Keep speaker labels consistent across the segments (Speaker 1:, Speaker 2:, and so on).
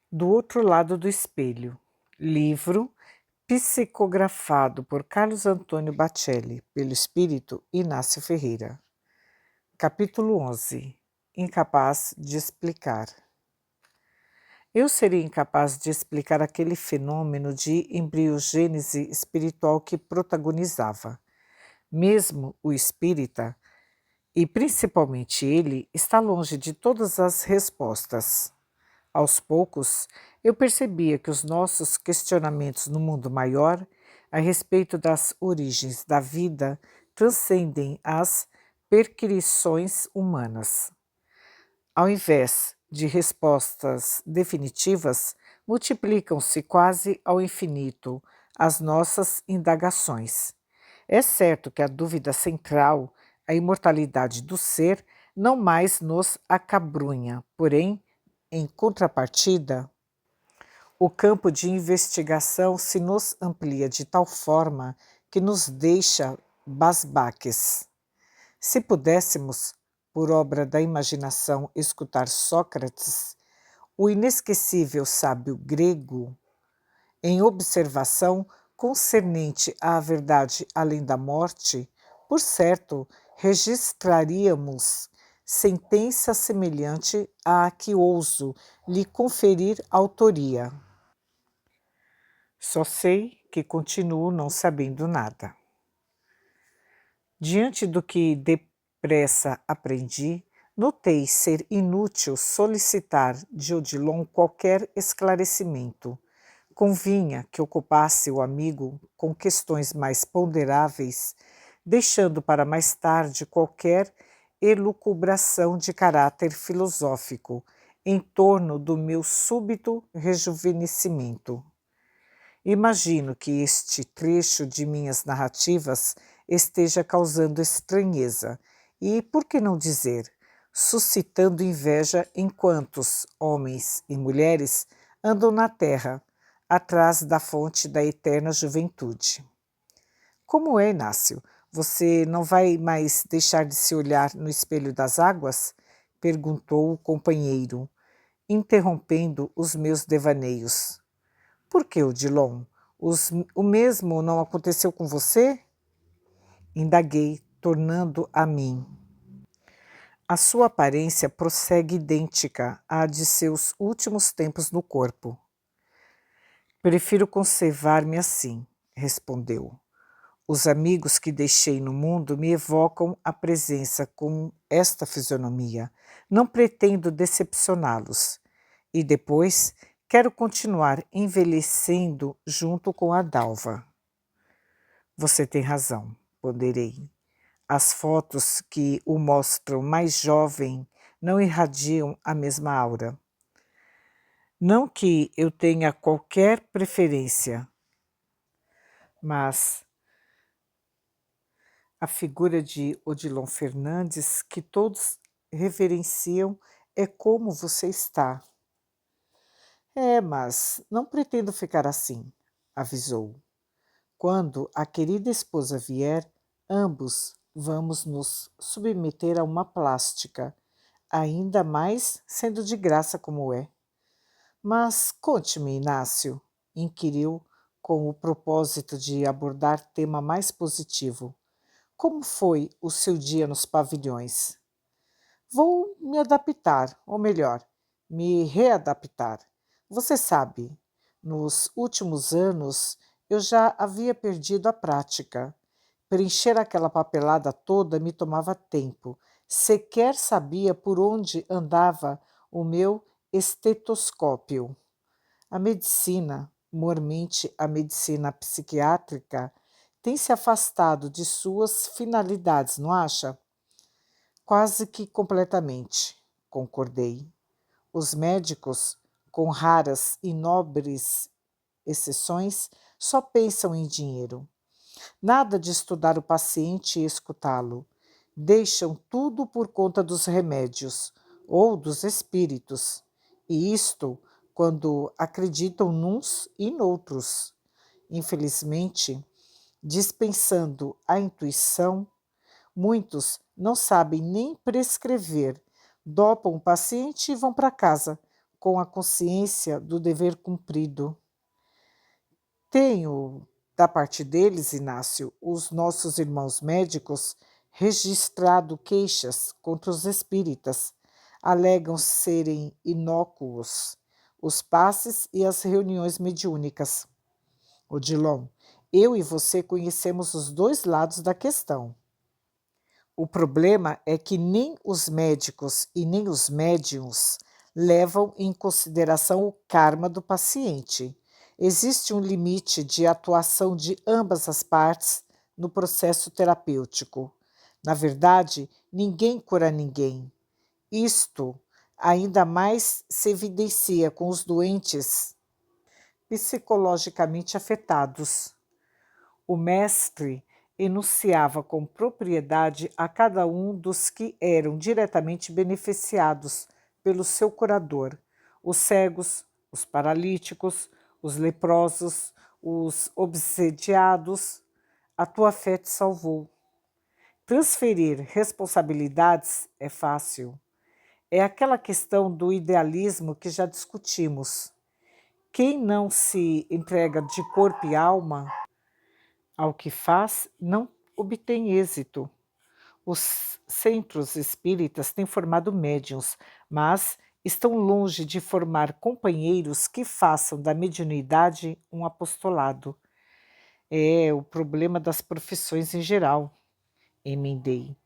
Speaker 1: Do outro lado do espelho. Livro psicografado por Carlos Antônio Bacelli, pelo espírito Inácio Ferreira. Capítulo 11. Incapaz de explicar. Eu seria incapaz de explicar aquele fenômeno de embriogênese espiritual que protagonizava. Mesmo o espírita, e principalmente ele, está longe de todas as respostas. Aos poucos, eu percebia que os nossos questionamentos no mundo maior, a respeito das origens da vida, transcendem as perquisições humanas. Ao invés de respostas definitivas, multiplicam-se quase ao infinito as nossas indagações. É certo que a dúvida central, a imortalidade do ser, não mais nos acabrunha, porém, em contrapartida, o campo de investigação se nos amplia de tal forma que nos deixa basbaques. Se pudéssemos, por obra da imaginação, escutar Sócrates, o inesquecível sábio grego, em observação concernente à verdade além da morte, por certo, registraríamos sentença semelhante à que ouso lhe conferir autoria. Só sei que continuo não sabendo nada. Diante do que depressa aprendi, notei ser inútil solicitar de Odilon qualquer esclarecimento. Convinha que ocupasse o amigo com questões mais ponderáveis, deixando para mais tarde qualquer elucubração de caráter filosófico em torno do meu súbito rejuvenescimento. Imagino que este trecho de minhas narrativas esteja causando estranheza e, por que não dizer, suscitando inveja em quantos homens e mulheres andam na terra, atrás da fonte da eterna juventude. Como é, Inácio? Você não vai mais deixar de se olhar no espelho das águas? Perguntou o companheiro, interrompendo os meus devaneios. Por que, Odilon? O mesmo não aconteceu com você? Indaguei, tornando a mim. A sua aparência prossegue idêntica à de seus últimos tempos no corpo. Prefiro conservar-me assim, respondeu. Os amigos que deixei no mundo me evocam a presença com esta fisionomia. Não pretendo decepcioná-los. E depois quero continuar envelhecendo junto com a Dalva. Você tem razão, ponderei. As fotos que o mostram mais jovem não irradiam a mesma aura. Não que eu tenha qualquer preferência, mas a figura de Odilon Fernandes, que todos reverenciam, é como você está. Mas não pretendo ficar assim, avisou. Quando a querida esposa vier, ambos vamos nos submeter a uma plástica, ainda mais sendo de graça como é. Mas conte-me, Inácio, inquiriu com o propósito de abordar tema mais positivo. Como foi o seu dia nos pavilhões? Vou me adaptar, ou melhor, me readaptar. Você sabe, nos últimos anos eu já havia perdido a prática. Preencher aquela papelada toda me tomava tempo. Sequer sabia por onde andava o meu estetoscópio. A medicina, mormente a medicina psiquiátrica, tem se afastado de suas finalidades, não acha? Quase que completamente, concordei. Os médicos, com raras e nobres exceções, só pensam em dinheiro. Nada de estudar o paciente e escutá-lo. Deixam tudo por conta dos remédios ou dos espíritos. E isto quando acreditam nuns e noutros. Infelizmente, dispensando a intuição, muitos não sabem nem prescrever, dopam o paciente e vão para casa, com a consciência do dever cumprido. Tenho, da parte deles, Inácio, os nossos irmãos médicos, registrado queixas contra os espíritas. Alegam serem inócuos os passes e as reuniões mediúnicas. Odilon, eu e você conhecemos os dois lados da questão. O problema é que nem os médicos e nem os médiums levam em consideração o karma do paciente. Existe um limite de atuação de ambas as partes no processo terapêutico. Na verdade, ninguém cura ninguém. Isto ainda mais se evidencia com os doentes psicologicamente afetados. O mestre enunciava com propriedade a cada um dos que eram diretamente beneficiados pelo seu curador: os cegos, os paralíticos, os leprosos, os obsediados. A tua fé te salvou. Transferir responsabilidades é fácil. É aquela questão do idealismo que já discutimos. Quem não se entrega de corpo e alma ao que faz, não obtém êxito. Os centros espíritas têm formado médiuns, mas estão longe de formar companheiros que façam da mediunidade um apostolado. É o problema das profissões em geral, emendei.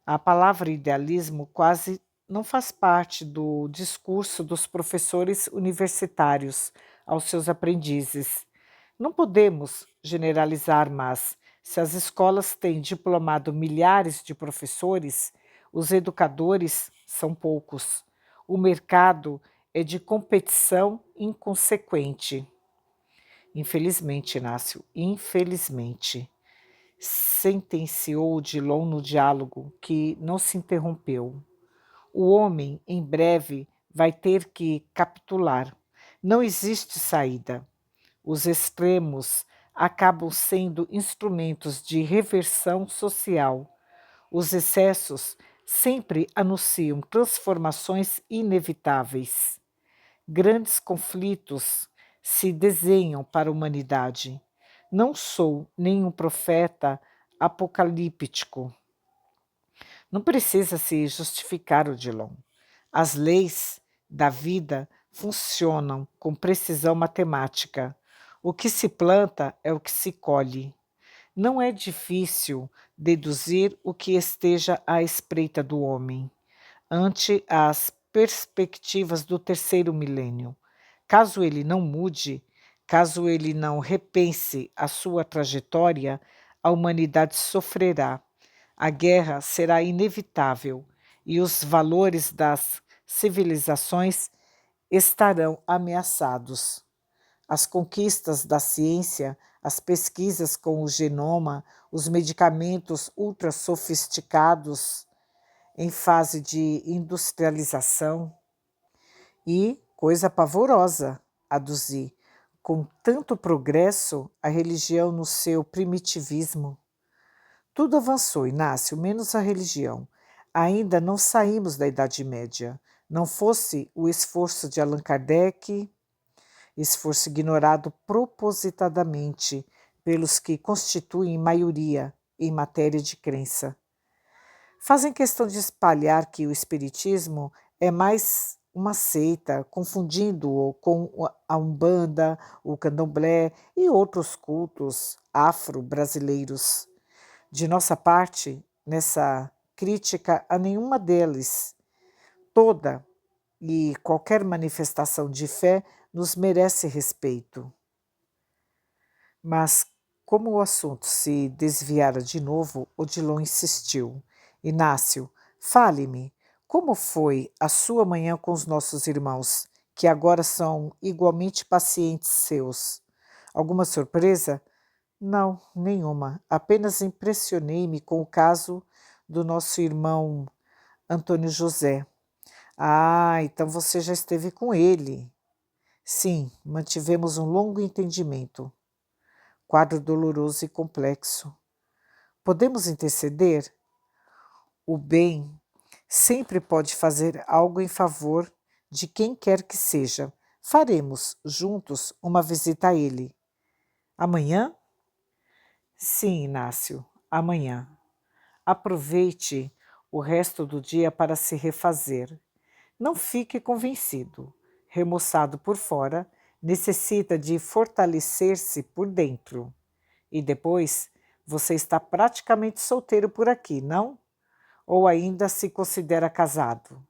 Speaker 1: A palavra idealismo quase não faz parte do discurso dos professores universitários aos seus aprendizes. Não podemos generalizar, mas se as escolas têm diplomado milhares de professores, os educadores são poucos. O mercado é de competição inconsequente. Infelizmente, Inácio, infelizmente, sentenciou Odilon no diálogo que não se interrompeu. O homem, em breve, vai ter que capitular. Não existe saída. Os extremos acabam sendo instrumentos de reversão social. Os excessos sempre anunciam transformações inevitáveis. Grandes conflitos se desenham para a humanidade. Não sou nenhum profeta apocalíptico. Não precisa se justificar, Odilon. As leis da vida funcionam com precisão matemática. O que se planta é o que se colhe. Não é difícil deduzir o que esteja à espreita do homem ante as perspectivas do terceiro milênio. Caso ele não mude, caso ele não repense a sua trajetória, a humanidade sofrerá. A guerra será inevitável e os valores das civilizações estarão ameaçados. As conquistas da ciência, as pesquisas com o genoma, os medicamentos ultra sofisticados em fase de industrialização e, coisa pavorosa, aduzi, com tanto progresso, a religião no seu primitivismo. Tudo avançou, Inácio, menos a religião. Ainda não saímos da Idade Média. Não fosse o esforço de Allan Kardec, esforço ignorado propositadamente pelos que constituem maioria em matéria de crença. Fazem questão de espalhar que o espiritismo é mais uma seita, confundindo-o com a Umbanda, o Candomblé e outros cultos afro-brasileiros. De nossa parte, nessa crítica a nenhuma deles, toda e qualquer manifestação de fé nos merece respeito. Mas, como o assunto se desviara de novo, Odilon insistiu. Inácio, fale-me, como foi a sua manhã com os nossos irmãos, que agora são igualmente pacientes seus? Alguma surpresa? Não, nenhuma. Apenas impressionei-me com o caso do nosso irmão Antônio José. Ah, então você já esteve com ele. Sim, mantivemos um longo entendimento. Quadro doloroso e complexo. Podemos interceder? O bem sempre pode fazer algo em favor de quem quer que seja. Faremos juntos uma visita a ele. Amanhã? Sim, Inácio, amanhã. Aproveite o resto do dia para se refazer. Não fique convencido. Remoçado por fora, necessita de fortalecer-se por dentro. E depois, você está praticamente solteiro por aqui, não? Ou ainda se considera casado?